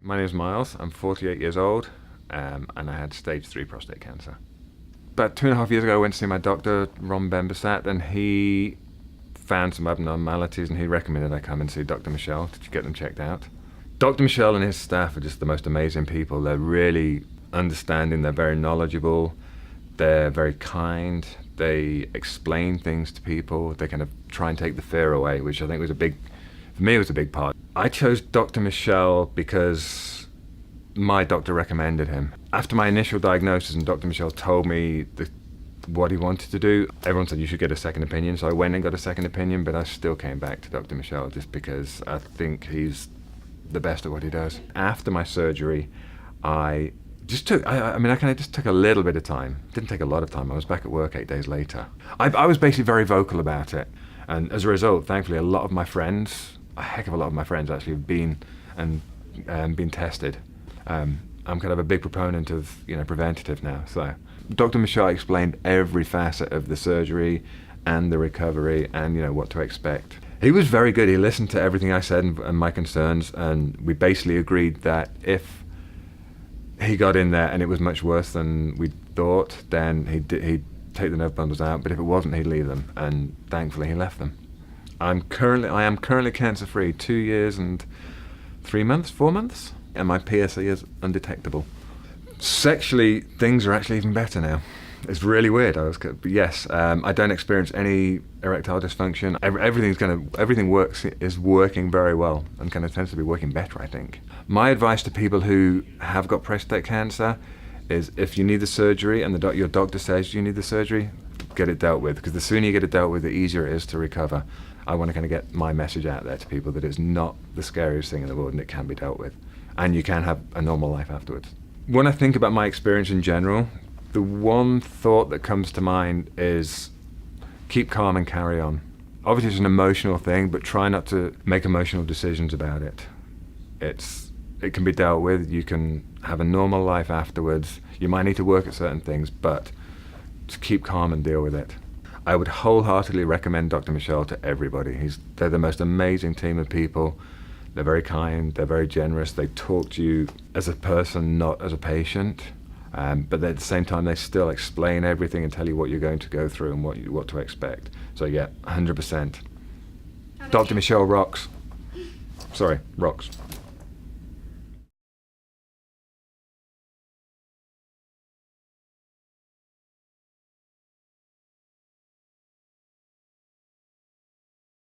My name is Miles. I'm 48 years old, and I had stage 3 prostate cancer. About 2.5 years ago, I went to see my doctor, Ron Bembasat, and he found some abnormalities, and he recommended I come and see Dr. Michelle to get them checked out. Dr. Michelle and his staff are just the most amazing people. They're really understanding, they're very knowledgeable, they're very kind, they explain things to people, they kind of try and take the fear away, which I think was for me, it was a big part. I chose Dr. Michelle because my doctor recommended him. After my initial diagnosis and Dr. Michelle told me what he wanted to do, everyone said you should get a second opinion, so I went and got a second opinion, but I still came back to Dr. Michelle just because I think he's the best at what he does. After my surgery, I kind of just took a little bit of time. Didn't take a lot of time. I was back at work 8 days later. I was basically very vocal about it. And as a result, thankfully, a heck of a lot of my friends actually have been tested. I'm kind of a big proponent of, preventative now. So Dr. Michelle explained every facet of the surgery and the recovery and, what to expect. He was very good. He listened to everything I said and my concerns, and we basically agreed that if he got in there and it was much worse than we thought, then he'd take the nerve bundles out, but if it wasn't, he'd leave them, and thankfully he left them. I am currently cancer-free, 2 years and 3 months, 4 months, and my PSA is undetectable. Sexually, things are actually even better now. It's really weird. Yes, I don't experience any erectile dysfunction. Everything is working very well, and kind of tends to be working better, I think. My advice to people who have got prostate cancer is, if you need the surgery and your doctor says you need the surgery, get it dealt with, because the sooner you get it dealt with, the easier it is to recover. I want to kind of get my message out there to people that it's not the scariest thing in the world, and it can be dealt with, and you can have a normal life afterwards. When I think about my experience in general, the one thought that comes to mind is keep calm and carry on. Obviously it's an emotional thing, but try not to make emotional decisions about it. It can be dealt with. You can have a normal life afterwards. You might need to work at certain things, but just keep calm and deal with it. I would wholeheartedly recommend Dr. Michelle to everybody. They're the most amazing team of people. They're very kind, they're very generous. They talk to you as a person, not as a patient. But at the same time, they still explain everything and tell you what you're going to go through and what to expect. So yeah, 100%. Dr. Michelle rocks. Rocks.